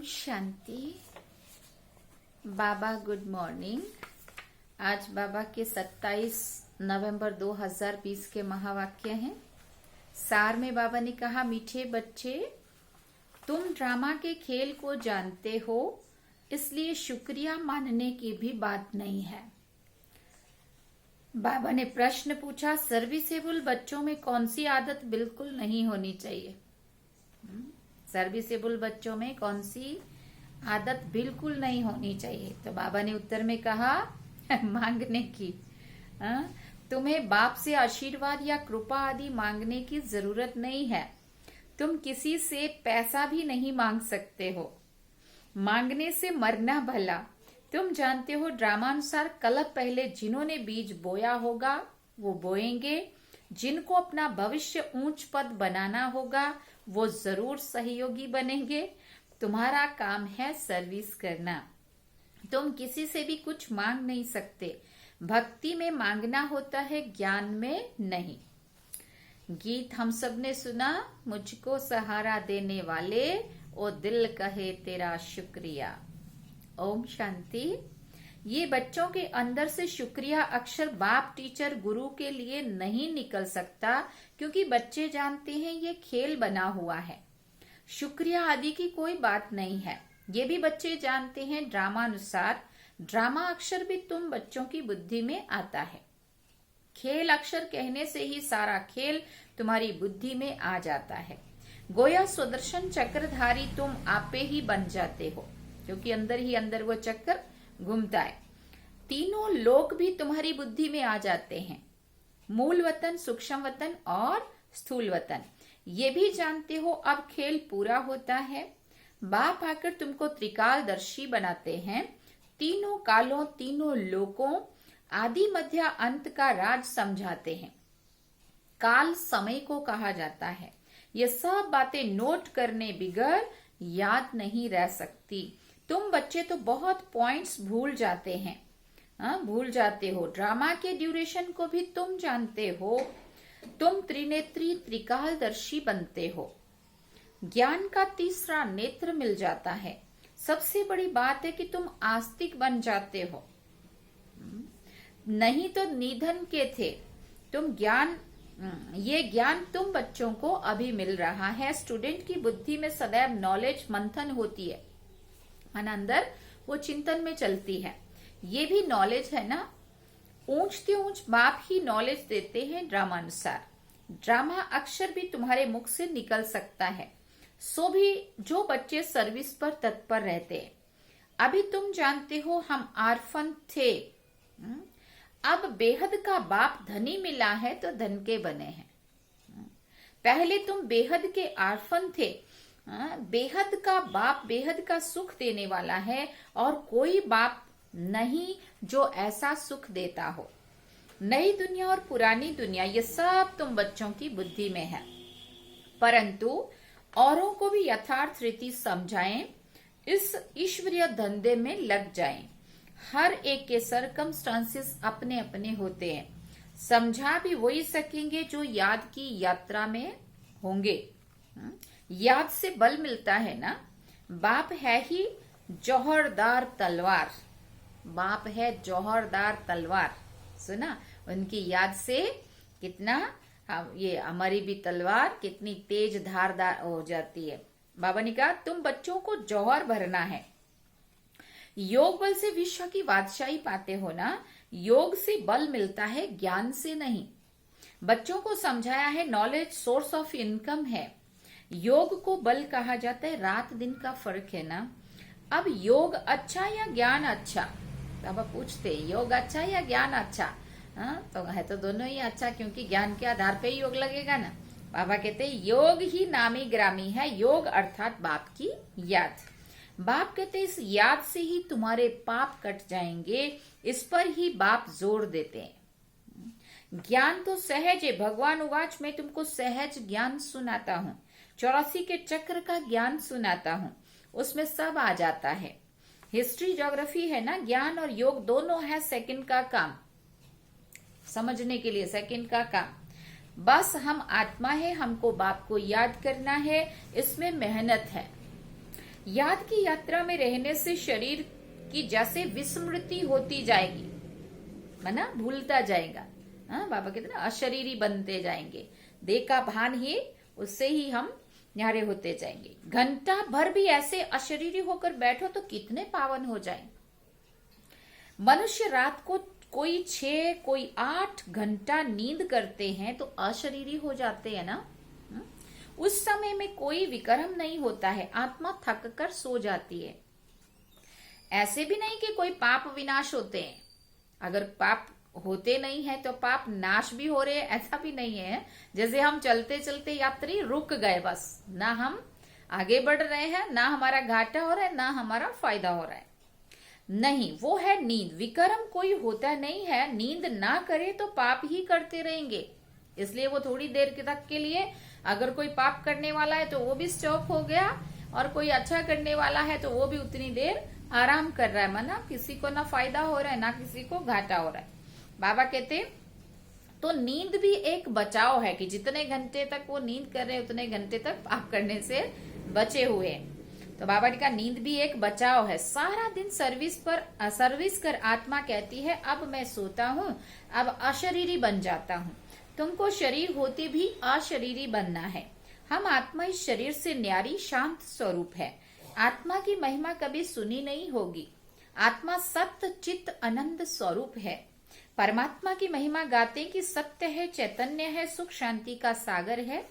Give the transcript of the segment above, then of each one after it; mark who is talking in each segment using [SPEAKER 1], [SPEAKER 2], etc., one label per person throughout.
[SPEAKER 1] शांति। बाबा good morning. आज बाबा के 27 नवंबर 2020 के महावाक्य हैं। सार में बाबा ने कहा, मीठे बच्चे, तुम ड्रामा के खेल को जानते हो, इसलिए शुक्रिया मानने की भी बात नहीं है। बाबा ने प्रश्न पूछा, सर्विसेबल बच्चों में कौन सी आदत बिल्कुल नहीं होनी चाहिए? सर्विसेबल बच्चों में कौन सी आदत बिल्कुल नहीं होनी चाहिए? तो बाबा ने उत्तर में कहा, मांगने की। तुम्हें बाप से आशीर्वाद या कृपा आदि मांगने की जरूरत नहीं है। तुम किसी से पैसा भी नहीं मांग सकते हो। मांगने से मरना भला। तुम जानते हो, ड्रामानुसार कल्प पहले जिन्होंने बीज बोया होगा वो बोएंगे। जिनको अपना भविष्य ऊंच पद बनाना होगा वो जरूर सहयोगी बनेंगे। तुम्हारा काम है सर्विस करना। तुम किसी से भी कुछ मांग नहीं सकते। भक्ति में मांगना होता है, ज्ञान में नहीं। गीत हम सब ने सुना, मुझको सहारा देने वाले ओ दिल कहे तेरा शुक्रिया। ओम शांति। ये बच्चों के अंदर से शुक्रिया अक्षर बाप, टीचर, गुरु के लिए नहीं निकल सकता, क्योंकि बच्चे जानते हैं ये खेल बना हुआ है। शुक्रिया आदि की कोई बात नहीं है। ये भी बच्चे जानते हैं, ड्रामानुसार ड्रामा अक्षर भी तुम बच्चों की बुद्धि में आता है। खेल अक्षर कहने से ही सारा खेल तुम्हारी बुद्धि में आ जाता है। गोया सुदर्शन चक्रधारी तुम आपे ही बन जाते हो, क्योंकि अंदर ही अंदर वो चक्र घूमता है। तीनों लोक भी तुम्हारी बुद्धि में आ जाते हैं, मूल वतन, सूक्ष्म वतन और स्थूल वतन। ये भी जानते हो अब खेल पूरा होता है। बाप आकर तुमको त्रिकालदर्शी बनाते हैं। तीनों कालों, तीनों लोकों, आदि मध्य अंत का राज समझाते हैं। काल समय को कहा जाता है। ये सब बातें नोट करने बिगर याद नहीं रह सकती। तुम बच्चे तो बहुत पॉइंट्स भूल जाते हैं। भूल जाते हो। ड्रामा के ड्यूरेशन को भी तुम जानते हो। तुम त्रिनेत्री, त्रिकालदर्शी बनते हो। ज्ञान का तीसरा नेत्र मिल जाता है। सबसे बड़ी बात है कि तुम आस्तिक बन जाते हो। नहीं तो निधन के थे तुम। ये ज्ञान तुम बच्चों को अभी मिल रहा है। स्टूडेंट की बुद्धि में सदैव नॉलेज मंथन होती है, मन अंदर वो चिंतन में चलती है। ये भी नॉलेज है ना। ऊंचते ऊंच बाप ही नॉलेज देते हैं ड्रामानुसार। ड्रामा अक्षर भी तुम्हारे मुख से निकल सकता है। सो भी जो बच्चे सर्विस पर तत्पर रहते हैं। अभी तुम जानते हो हम आर्फन थे। अब बेहद का बाप धनी मिला है तो धन के बने हैं। पहले तुम बेहद के आर्फन थे। बेहद का बाप बेहद का सुख देने वाला है, और कोई बाप नहीं जो ऐसा सुख देता हो। नई दुनिया और पुरानी दुनिया, ये सब तुम बच्चों की बुद्धि में है। परंतु औरों को भी यथार्थ रीति समझाएं, इस ईश्वरीय धंधे में लग जाएं। हर एक के सर्कमस्टांसेस अपने अपने होते हैं। समझा भी वही सकेंगे जो याद की यात्रा में होंगे। याद से बल मिलता है ना। बाप है ही जौहरदार तलवार। बाप है जौहरदार तलवार। सुना उनकी याद से कितना ये हमारी भी तलवार कितनी तेज धारदार हो जाती है। बाबा ने कहा, तुम बच्चों को जौहर भरना है। योग बल से विश्व की बादशाही पाते हो ना। योग से बल मिलता है, ज्ञान से नहीं। बच्चों को समझाया है नॉलेज सोर्स ऑफ इनकम है। योग को बल कहा जाता है। रात दिन का फर्क है ना। अब योग अच्छा या ज्ञान अच्छा? बाबा पूछते, योग अच्छा या ज्ञान अच्छा? तो है तो दोनों ही अच्छा, क्योंकि ज्ञान के आधार पे ही योग लगेगा ना। बाबा कहते हैं योग ही नामी ग्रामी है। योग अर्थात बाप की याद। बाप कहते इस याद से ही तुम्हारे पाप कट जाएंगे। इस पर ही बाप जोर देते हैं। ज्ञान तो सहज है। भगवान उवाच, मैं तुमको सहज ज्ञान सुनाता हूँ। 84 के चक्र का ज्ञान सुनाता हूँ। उसमें सब आ जाता है। हिस्ट्री, ज्योग्राफी है ना। ज्ञान और योग दोनों है सेकंड का काम, समझने के लिए सेकंड का काम। बस हम आत्मा है, हमको बाप को याद करना है। इसमें मेहनत है। याद की यात्रा में रहने से शरीर की जैसे विस्मृति होती जाएगी, है ना, भूलता जाएगा। हाँ, बाबा कहते ना अशरीरी बनते जाएंगे, देह का भान ही, उससे ही हम न्यारे होते जाएंगे। घंटा भर भी ऐसे अशरीरी होकर बैठो तो कितने पावन हो जाए। मनुष्य रात को कोई 6 कोई 8 घंटा नींद करते हैं तो अशरीरी हो जाते हैं ना। उस समय में कोई विक्रम नहीं होता है, आत्मा थक कर सो जाती है। ऐसे भी नहीं कि कोई पाप विनाश होते हैं, अगर पाप होते नहीं है तो पाप नाश भी हो रहे हैं, ऐसा भी नहीं है। जैसे हम चलते चलते यात्री रुक गए, बस ना हम आगे बढ़ रहे हैं, ना हमारा घाटा हो रहा है, ना हमारा फायदा हो रहा है। नहीं, वो है नींद। विक्रम कोई होता नहीं है, नींद ना करे तो पाप ही करते रहेंगे। इसलिए वो थोड़ी देर तक के लिए, अगर कोई पाप करने वाला है तो वो भी स्टॉप हो गया, और कोई अच्छा करने वाला है तो वो भी उतनी देर आराम कर रहा है। माना किसी को ना फायदा हो रहा है, ना किसी को घाटा हो रहा है। बाबा कहते तो नींद भी एक बचाव है, कि जितने घंटे तक वो नींद कर रहे हैं उतने घंटे तक पाप करने से बचे हुए हैं। तो बाबा जी का नींद भी एक बचाव है। सारा दिन सर्विस कर आत्मा कहती है अब मैं सोता हूँ, अब अशरीरी बन जाता हूँ। तुमको शरीर होते भी अशरीरी बनना है। हम आत्मा इस शरीर से न्यारी शांत स्वरूप है। आत्मा की महिमा कभी सुनी नहीं होगी। आत्मा सत्य चित्त आनंद स्वरूप है। परमात्मा की महिमा गाते कि सत्य है, चैतन्य है, सुख शांति का सागर है।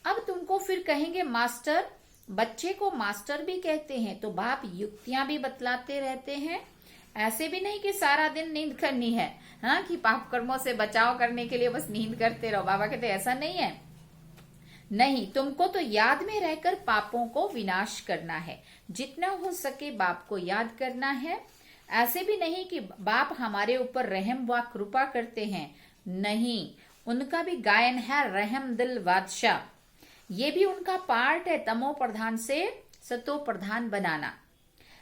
[SPEAKER 1] अब तुमको फिर कहेंगे मास्टर, बच्चे को मास्टर भी कहते हैं, तो बाप युक्तियां भी बतलाते रहते हैं। ऐसे भी नहीं कि सारा दिन नींद करनी है, हाँ, कि पाप कर्मों से बचाव करने के लिए बस नींद करते रहो। बाबा कहते ऐसा नहीं है। नहीं, तुमको तो याद में रहकर पापों को विनाश करना है। जितना हो सके बाप को याद करना है। ऐसे भी नहीं कि बाप हमारे ऊपर रहम व कृपा करते हैं, नहीं, उनका भी गायन है रहम दिल बादशाह। ये भी उनका पार्ट है, तमो प्रधान से सतो प्रधान बनाना।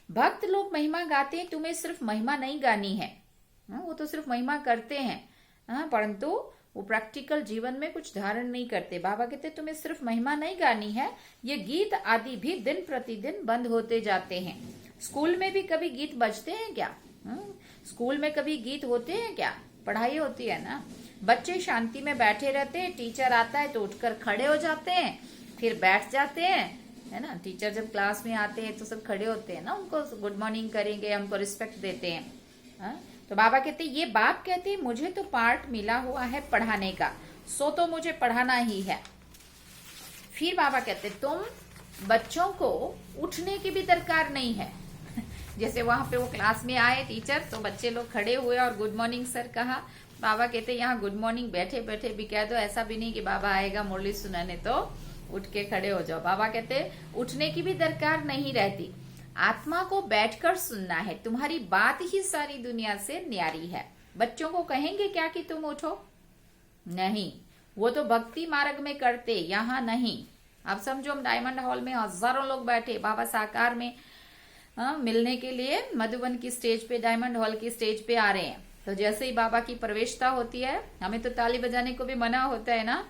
[SPEAKER 1] भक्त लोग महिमा गाते हैं, तुम्हें सिर्फ महिमा नहीं गानी है। वो तो सिर्फ महिमा करते हैं, परंतु वो प्रैक्टिकल जीवन में कुछ धारण नहीं करते। बाबा कहते तुम्हें सिर्फ महिमा नहीं गानी है, ये गीत आदि भी दिन प्रतिदिन बंद होते जाते हैं। स्कूल में भी कभी गीत बजते हैं क्या? स्कूल में कभी गीत होते हैं क्या? पढ़ाई होती है ना। बच्चे शांति में बैठे रहते हैं, टीचर आता है तो उठकर खड़े हो जाते हैं, फिर बैठ जाते हैं, है ना। टीचर जब क्लास में आते हैं तो सब खड़े होते हैं ना, उनको गुड मॉर्निंग करेंगे, हमको रिस्पेक्ट देते हैं। तो बाबा कहते ये बाप कहते मुझे तो पार्ट मिला हुआ है पढ़ाने का, सो तो मुझे पढ़ाना ही है। फिर बाबा कहते तुम बच्चों को उठने की भी दरकार नहीं है। जैसे वहां पे वो क्लास में आए टीचर, तो बच्चे लोग खड़े हुए और गुड मॉर्निंग सर कहा। बाबा कहते यहाँ गुड मॉर्निंग बैठे बैठे भी कह दो, ऐसा भी नहीं कि बाबा आएगा मुरली सुनाने तो उठ के खड़े हो जाओ। बाबा कहते उठने की भी दरकार नहीं रहती, आत्मा को बैठकर सुनना है। तुम्हारी बात ही सारी दुनिया से न्यारी है। बच्चों को कहेंगे क्या कि तुम उठो? नहीं, वो तो भक्ति मार्ग में करते, यहाँ नहीं। अब समझो हम डायमंड हॉल में हजारों लोग बैठे बाबा साकार में मिलने के लिए मधुबन की स्टेज पे, डायमंड हॉल की स्टेज पे आ रहे हैं। तो जैसे ही बाबा की प्रवेशता होती है, हमें तो ताली बजाने को भी मना होता है ना,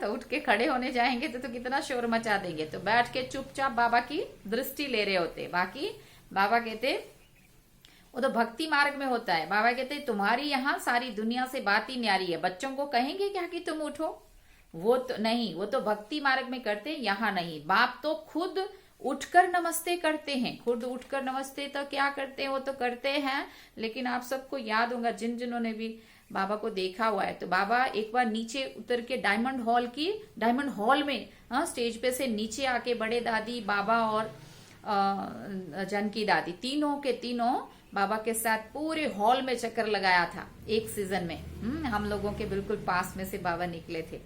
[SPEAKER 1] तो उठ के खड़े होने जाएंगे तो कितना शोर मचा देंगे। तो बैठ के चुपचाप बाबा की दृष्टि ले रहे होते। बाकी बाबा कहते वो तो भक्ति मार्ग में होता है। बाबा कहते तुम्हारी यहाँ सारी दुनिया से बात ही न्यारी है। बच्चों को कहेंगे क्या कि तुम उठो? वो तो नहीं, वो तो भक्ति मार्ग में करते, यहाँ नहीं। बाप तो खुद उठकर नमस्ते करते हैं। खुद उठकर नमस्ते तो क्या करते हैं, वो तो करते हैं, लेकिन आप सबको याद होगा जिन जिन्होंने भी बाबा को देखा हुआ है। तो बाबा एक बार नीचे उतर के डायमंड हॉल में स्टेज पे से नीचे आके बड़े दादी, बाबा और जानकी दादी, तीनों के तीनों बाबा के साथ पूरे हॉल में चक्कर लगाया था एक सीजन में। हम लोगों के बिल्कुल पास में से बाबा निकले थे।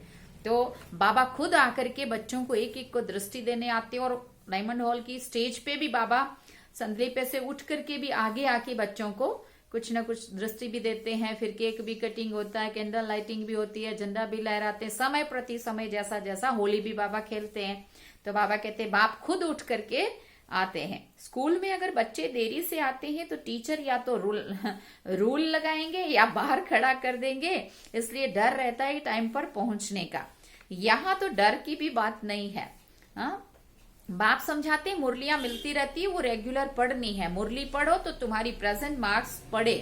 [SPEAKER 1] तो बाबा खुद आकर के बच्चों को एक एक को दृष्टि देने आते, और डायमंड हॉल की स्टेज पे भी बाबा संदली पे से उठ करके भी आगे आके बच्चों को कुछ ना कुछ दृष्टि भी देते हैं। फिर केक भी कटिंग होता है, कैंडल लाइटिंग भी होती है, झंडा भी लहराते हैं। समय प्रति समय जैसा जैसा होली भी बाबा खेलते हैं। तो बाबा कहते बाप खुद उठ करके आते हैं। स्कूल में अगर बच्चे देरी से आते हैं तो टीचर या तो रूल लगाएंगे या बाहर खड़ा कर देंगे, इसलिए डर रहता है टाइम पर पहुंचने का। यहाँ तो डर की भी बात नहीं है। बाप समझाते हैं मुरलियां मिलती रहती है, वो रेगुलर पढ़नी है। मुरली पढ़ो तो तुम्हारी प्रेजेंट मार्क्स पढ़े,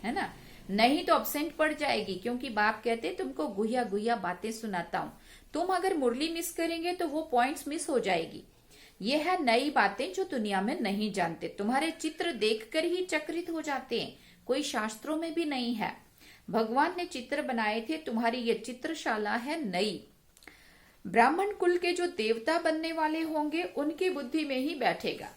[SPEAKER 1] है ना, नहीं तो अब्सेंट पड़ जाएगी। क्योंकि बाप कहते तुमको गुहिया गुहिया बातें सुनाता हूं, तुम अगर मुरली मिस करेंगे तो वो पॉइंट्स मिस हो जाएगी। ये है नई बातें जो दुनिया में नहीं जानते। तुम्हारे चित्र देखकर ही चकित हो जाते हैं, कोई शास्त्रों में भी नहीं है। भगवान ने चित्र बनाए थे, तुम्हारी ये चित्रशाला है नई। ब्राह्मण कुल के जो देवता बनने वाले होंगे उनकी बुद्धि में ही बैठेगा।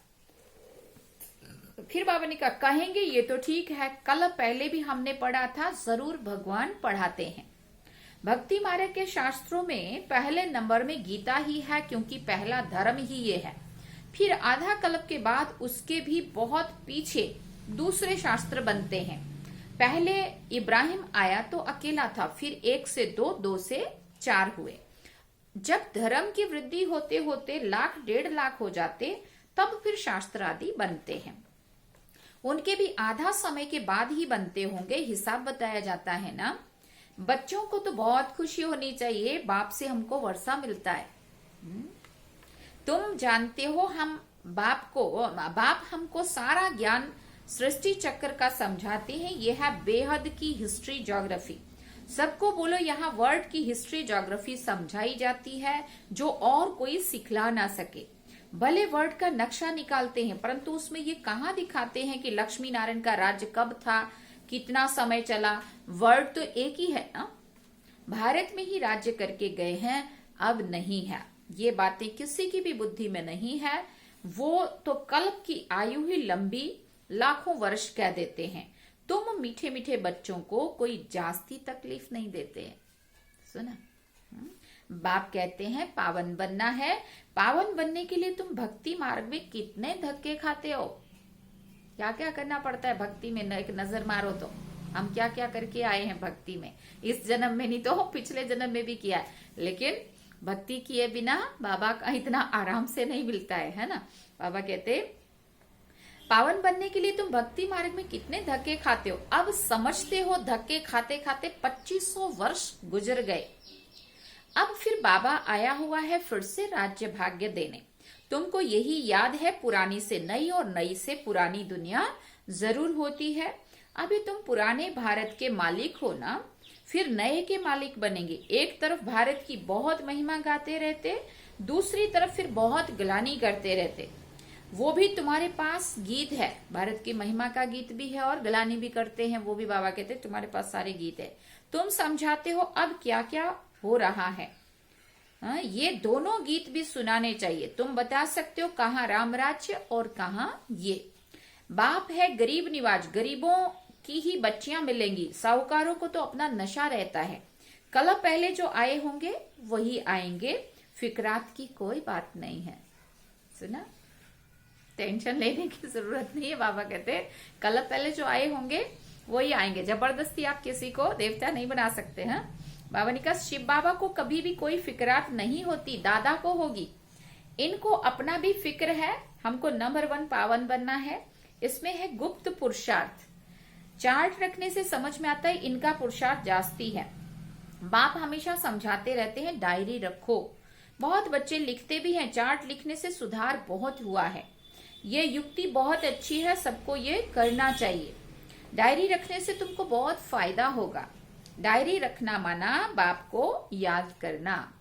[SPEAKER 1] फिर बाबा ने कहा, कहेंगे ये तो ठीक है, कल पहले भी हमने पढ़ा था, जरूर भगवान पढ़ाते हैं। भक्ति मार्ग के शास्त्रों में पहले नंबर में गीता ही है, क्योंकि पहला धर्म ही ये है। फिर आधा कल्प के बाद उसके भी बहुत पीछे दूसरे शास्त्र बनते हैं। पहले इब्राहिम आया तो अकेला था, फिर 1 से 2, 2 से 4 हुए। जब धर्म की वृद्धि होते होते लाख 1.5 लाख हो जाते, तब फिर शास्त्र आदि बनते हैं। उनके भी आधा समय के बाद ही बनते होंगे, हिसाब बताया जाता है ना। बच्चों को तो बहुत खुशी होनी चाहिए, बाप से हमको वर्षा मिलता है। तुम जानते हो हम बाप हमको सारा ज्ञान सृष्टि चक्र का समझाते हैं। यह है बेहद की हिस्ट्री ज्योग्राफी। सबको बोलो, यहाँ वर्ल्ड की हिस्ट्री ज्योग्राफी समझाई जाती है, जो और कोई सिखला ना सके। भले वर्ल्ड का नक्शा निकालते हैं, परंतु उसमें ये कहाँ दिखाते हैं कि लक्ष्मी नारायण का राज्य कब था, कितना समय चला। वर्ल्ड तो एक ही है ना, भारत में ही राज्य करके गए हैं, अब नहीं है। ये बातें किसी की भी बुद्धि में नहीं है। वो तो कल्प की आयु ही लंबी, लाखों वर्ष कह देते हैं। तुम मीठे मीठे बच्चों को कोई जास्ती तकलीफ नहीं देते हैं। सुना, बाप कहते हैं पावन बनना है। पावन बनने के लिए तुम भक्ति मार्ग में कितने धक्के खाते हो, क्या क्या करना पड़ता है भक्ति में। एक नजर मारो तो हम क्या क्या करके आए हैं भक्ति में। इस जन्म में नहीं तो पिछले जन्म में भी किया है, लेकिन भक्ति किए बिना बाबा का इतना आराम से नहीं मिलता है ना। बाबा कहते पावन बनने के लिए तुम भक्ति मार्ग में कितने धक्के खाते हो। अब समझते हो, धक्के खाते खाते 2500 वर्ष गुजर गए। अब फिर बाबा आया हुआ है फिर से राज्य भाग्य देने। तुमको यही याद है, पुरानी से नई और नई से पुरानी दुनिया जरूर होती है। अभी तुम पुराने भारत के मालिक हो ना, फिर नए के मालिक बनेंगे। एक तरफ भारत की बहुत महिमा गाते रहते, दूसरी तरफ फिर बहुत ग्लानि करते रहते। वो भी तुम्हारे पास गीत है, भारत की महिमा का गीत भी है और ग्लानि भी करते हैं, वो भी बाबा कहते तुम्हारे पास सारे गीत है। तुम समझाते हो अब क्या क्या हो रहा है। ये दोनों गीत भी सुनाने चाहिए। तुम बता सकते हो कहाँ राम राज्य और कहाँ ये। बाप है गरीब निवाज, गरीबों की ही बच्चियां मिलेंगी, साहूकारों को तो अपना नशा रहता है। कल पहले जो आए होंगे वही आएंगे, फिक्रात की कोई बात नहीं है। सुना, टेंशन लेने की जरूरत नहीं है। बाबा कहते कल पहले जो आए होंगे वही आएंगे। जबरदस्ती आप किसी को देवता नहीं बना सकते हैं। बाबा ने कहा शिव बाबा को कभी भी कोई फिक्रात नहीं होती, दादा को होगी। इनको अपना भी फिक्र है, हमको नंबर 1 पावन बनना है। इसमें है गुप्त पुरुषार्थ। चार्ट रखने से समझ में आता है इनका पुरुषार्थ जास्ती है। बाप हमेशा समझाते रहते हैं डायरी रखो। बहुत बच्चे लिखते भी हैं, चार्ट लिखने से सुधार बहुत हुआ है। ये युक्ति बहुत अच्छी है, सबको ये करना चाहिए। डायरी रखने से तुमको बहुत फायदा होगा। डायरी रखना माना बाप को याद करना,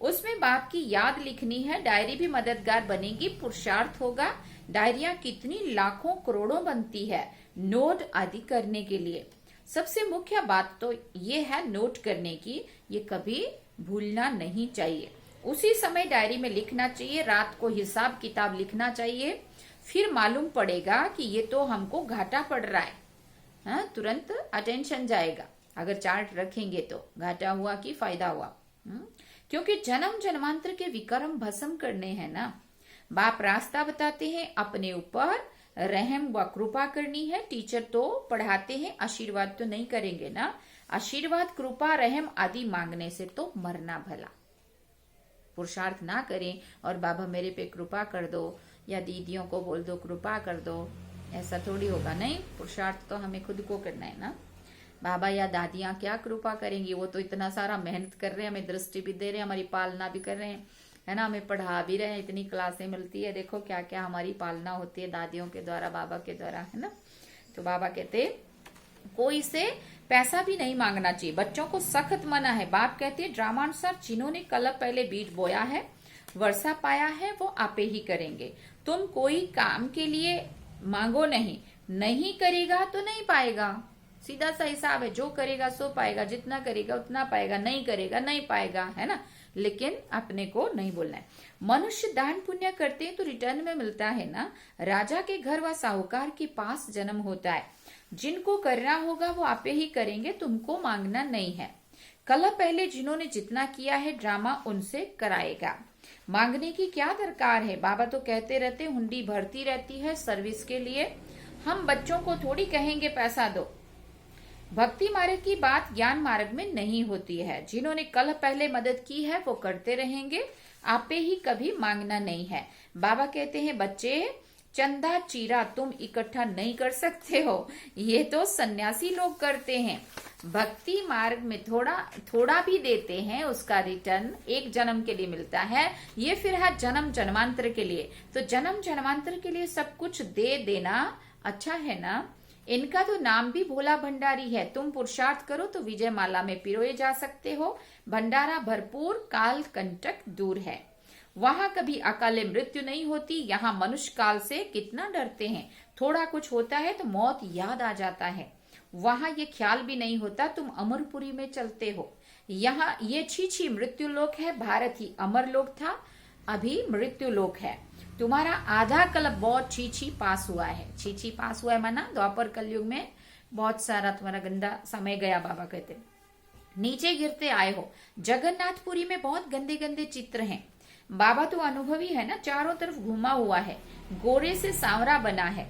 [SPEAKER 1] उसमें बाप की याद लिखनी है। डायरी भी मददगार बनेगी, पुरुषार्थ होगा। डायरियां कितनी लाखों करोड़ों बनती है नोट आदि करने के लिए। सबसे मुख्य बात तो ये है नोट करने की, ये कभी भूलना नहीं चाहिए। उसी समय डायरी में लिखना चाहिए, रात को हिसाब किताब लिखना चाहिए। फिर मालूम पड़ेगा कि ये तो हमको घाटा पड़ रहा है, तुरंत अटेंशन जाएगा। अगर चार्ट रखेंगे तो घाटा हुआ कि फायदा हुआ। क्योंकि जन्म जन्मांतर के विक्रम भस्म करने हैं ना। बाप रास्ता बताते हैं, अपने ऊपर रहम व कृपा करनी है। टीचर तो पढ़ाते हैं, आशीर्वाद तो नहीं करेंगे ना। आशीर्वाद कृपा रहम आदि मांगने से तो मरना भला। पुरुषार्थ ना करें और बाबा मेरे पे कृपा कर दो, या दीदियों को बोल दो कृपा कर दो, ऐसा थोड़ी होगा। नहीं, पुरुषार्थ तो हमें खुद को करना है ना। बाबा या दादियां क्या कृपा करेंगी, वो तो इतना सारा मेहनत कर रहे हैं, हमें दृष्टि भी दे रहे हैं, हमारी पालना भी कर रहे हैं। है ना, हमें पढ़ा भी रहे हैं, इतनी क्लासें मिलती है, देखो क्या क्या हमारी पालना होती है दादियों के द्वारा, बाबा के द्वारा, है ना। तो बाबा कहते कोई से पैसा भी नहीं मांगना चाहिए, बच्चों को सख्त मना है। बाप कहते हैं ड्रामानुसार जिन्होंने कल पहले बीज बोया है, वर्षा पाया है, वो आपे ही करेंगे। तुम कोई काम के लिए मांगो नहीं, नहीं करेगा तो नहीं पाएगा, सीधा सा हिसाब है, जो करेगा सो पाएगा, जितना करेगा उतना पाएगा, नहीं करेगा नहीं पाएगा, है ना। लेकिन अपने को नहीं बोलना है। मनुष्य दान पुण्य करते हैं तो रिटर्न में मिलता है ना। राजा के घर व साहूकार के पास जन्म होता है, जिनको करना होगा वो आपे ही करेंगे, तुमको मांगना नहीं है। कल पहले जिन्होंने जितना किया है ड्रामा उनसे कराएगा, मांगने की क्या दरकार है। बाबा तो कहते रहते हुंडी भरती रहती है सर्विस के लिए, हम बच्चों को थोड़ी कहेंगे पैसा दो। भक्ति मार्ग की बात ज्ञान मार्ग में नहीं होती है, जिन्होंने कल पहले मदद की है वो करते रहेंगे, आपे ही कभी मांगना नहीं है। बाबा कहते हैं बच्चे चंदा चीरा तुम इकट्ठा नहीं कर सकते हो, ये तो सन्यासी लोग करते हैं। भक्ति मार्ग में थोड़ा थोड़ा भी देते हैं, उसका रिटर्न एक जन्म के लिए मिलता है, ये फिर है जन्म जन्मांतर के लिए। तो जन्म जन्मांतर के लिए सब कुछ दे देना अच्छा है ना। इनका तो नाम भी भोला भंडारी है, तुम पुरुषार्थ करो तो विजय माला में पिरोए जा सकते हो। भंडारा भरपूर, काल कंटक दूर है, वहां कभी अकाले मृत्यु नहीं होती। यहाँ मनुष्य काल से कितना डरते हैं, थोड़ा कुछ होता है तो मौत याद आ जाता है, वहां ये ख्याल भी नहीं होता तुम अमरपुरी में चलते हो। यहाँ ये छी मृत्यु लोक है, भारत ही अमर लोक था, अभी मृत्यु लोक है। तुम्हारा आधा कल्प बहुत छी पास हुआ है, छी पास हुआ है माना द्वापर कलयुग में बहुत सारा तुम्हारा गंदा समय गया। बाबा कहते नीचे गिरते आए हो। जगन्नाथपुरी में बहुत गंदे गंदे चित्र हैं। बाबा तो अनुभवी है ना, चारों तरफ घुमा हुआ है, गोरे से सांवरा बना है,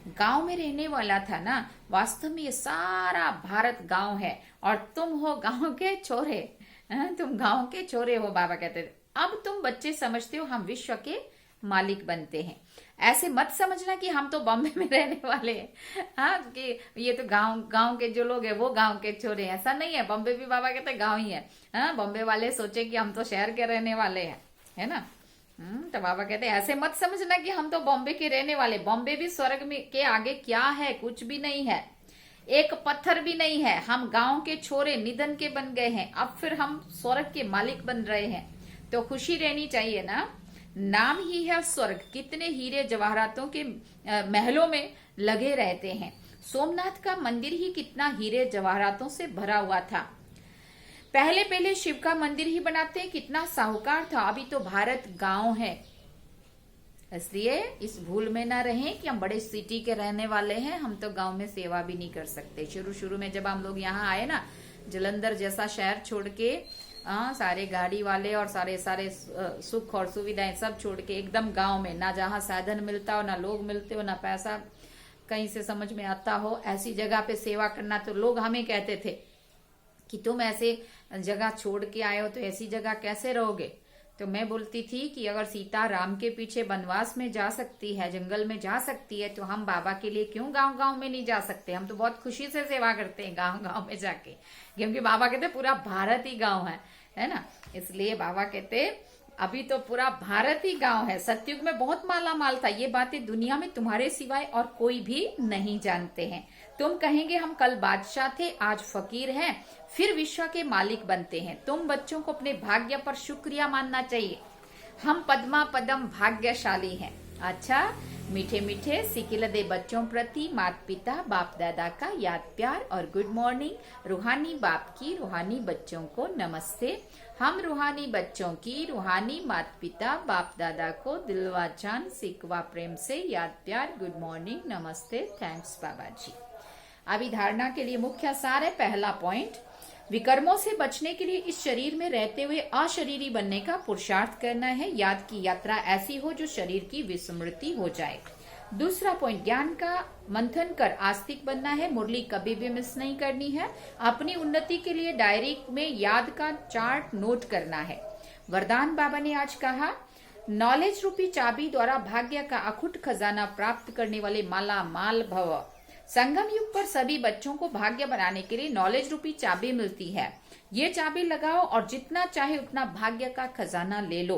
[SPEAKER 1] गांव में रहने वाला था ना। वास्तव में ये सारा भारत गांव है और तुम हो गांव के छोरे, तुम गांव के छोरे हो। बाबा कहते थे अब तुम बच्चे समझते हो हम विश्व के मालिक बनते हैं। ऐसे मत समझना कि हम तो बॉम्बे में रहने वाले हैं, हाँ कि ये तो गांव के जो लोग हैं वो गांव के छोरे हैं, ऐसा नहीं है। बॉम्बे भी बाबा कहते गांव ही है, हाँ बॉम्बे वाले सोचे कि हम तो शहर के रहने वाले हैं, है ना। तो बाबा कहते ऐसे मत समझना कि हम तो बॉम्बे के रहने वाले, बॉम्बे भी स्वर्ग में के आगे क्या है, कुछ भी नहीं है, एक पत्थर भी नहीं है। हम गांव के छोरे निधन के बन गए हैं, अब फिर हम स्वर्ग के मालिक बन रहे हैं, तो खुशी रहनी चाहिए ना। नाम ही है स्वर्ग, कितने हीरे जवाहरातों के महलों में लगे रहते हैं। सोमनाथ का मंदिर ही कितना हीरे जवाहरातों से भरा हुआ था। पहले शिव का मंदिर ही बनाते हैं, कितना साहूकार था। अभी तो भारत गांव है, इसलिए इस भूल में ना रहें कि हम बड़े सिटी के रहने वाले हैं, हम तो गांव में सेवा भी नहीं कर सकते। शुरू में जब हम लोग यहाँ आए ना, जलंधर जैसा शहर छोड़ के, सारे गाड़ी वाले और सारे सुख और सुविधाएं सब छोड़ के एकदम गांव में, ना जहाँ साधन मिलता हो, ना लोग मिलते हो, ना पैसा कहीं से समझ में आता हो, ऐसी जगह पे सेवा करना। तो लोग हमें कहते थे कि तुम ऐसे जगह छोड़ के आए हो तो ऐसी जगह कैसे रहोगे। तो मैं बोलती थी कि अगर सीता राम के पीछे वनवास में जा सकती है, जंगल में जा सकती है, तो हम बाबा के लिए क्यों गांव में नहीं जा सकते। हम तो बहुत खुशी से सेवा करते हैं गांव में जाके, क्योंकि बाबा कहते पूरा भारत ही गांव है ना। इसलिए बाबा कहते अभी तो पूरा भारत ही गांव है। सतयुग में बहुत माला माल था, ये बातें दुनिया में तुम्हारे सिवाय और कोई भी नहीं जानते हैं। तुम कहेंगे हम कल बादशाह थे, आज फकीर हैं, फिर विश्व के मालिक बनते हैं। तुम बच्चों को अपने भाग्य पर शुक्रिया मानना चाहिए, हम पद्मा पदम भाग्यशाली हैं। अच्छा, मीठे मीठे सिकिल दे बच्चों प्रति माता पिता बाप दादा का याद प्यार और गुड मॉर्निंग। रूहानी बाप की रूहानी बच्चों को नमस्ते। हम रूहानी बच्चों की रूहानी माता पिता बाप दादा को दिलवा जान सिकवा प्रेम से याद प्यार, गुड मॉर्निंग, नमस्ते, थैंक्स बाबा जी। अभी धारणा के लिए मुख्य सार है। पहला पॉइंट, विकर्मों से बचने के लिए इस शरीर में रहते हुए अशरीरी बनने का पुरुषार्थ करना है। याद की यात्रा ऐसी हो जो शरीर की विस्मृति हो जाए। दूसरा पॉइंट, ज्ञान का मंथन कर आस्तिक बनना है, मुरली कभी भी मिस नहीं करनी है। अपनी उन्नति के लिए डायरी में याद का चार्ट नोट करना है। वरदान बाबा ने आज कहा, नॉलेज रूपी चाबी द्वारा भाग्य का अखुट खजाना प्राप्त करने वाले माला माल भव। संगम युग पर सभी बच्चों को भाग्य बनाने के लिए नॉलेज रूपी चाबी मिलती है। ये चाबी लगाओ और जितना चाहे उतना भाग्य का खजाना ले लो।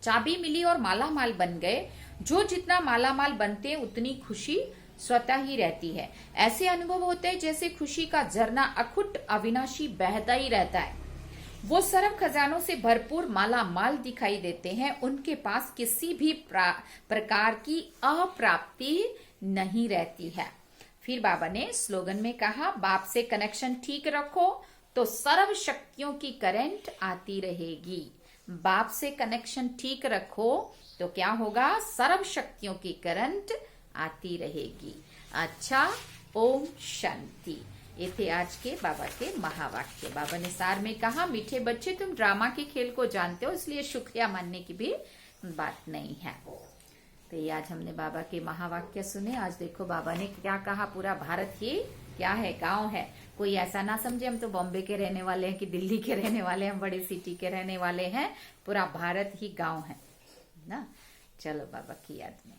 [SPEAKER 1] चाबी मिली और मालामाल बन गए। जो जितना मालामाल बनते हैं उतनी खुशी स्वतः ही रहती है। ऐसे अनुभव होते हैं जैसे खुशी का झरना अखुट अविनाशी बहता ही रहता है। वो सर्व खजानों से भरपूर मालामाल दिखाई देते हैं। उनके पास किसी भी प्रकार की अप्राप्ति नहीं रहती है। फिर बाबा ने स्लोगन में कहा, बाप से कनेक्शन ठीक रखो तो सर्व शक्तियों की करंट आती रहेगी। बाप से कनेक्शन ठीक रखो तो क्या होगा? सर्व शक्तियों की करंट आती रहेगी। अच्छा, ओम शांति। ये थे आज के बाबा के महावाक्य। बाबा ने सार में कहा, मीठे बच्चे तुम ड्रामा के खेल को जानते हो, इसलिए शुक्रिया मानने की भी बात नहीं है। तो ये आज हमने बाबा के महावाक्य सुने। आज देखो बाबा ने क्या कहा, पूरा भारत ही क्या है? गांव है। कोई ऐसा ना समझे हम तो बॉम्बे के रहने वाले हैं कि दिल्ली के रहने वाले हैं, बड़ी सिटी के रहने वाले हैं। पूरा भारत ही गांव है ना। चलो बाबा की याद में।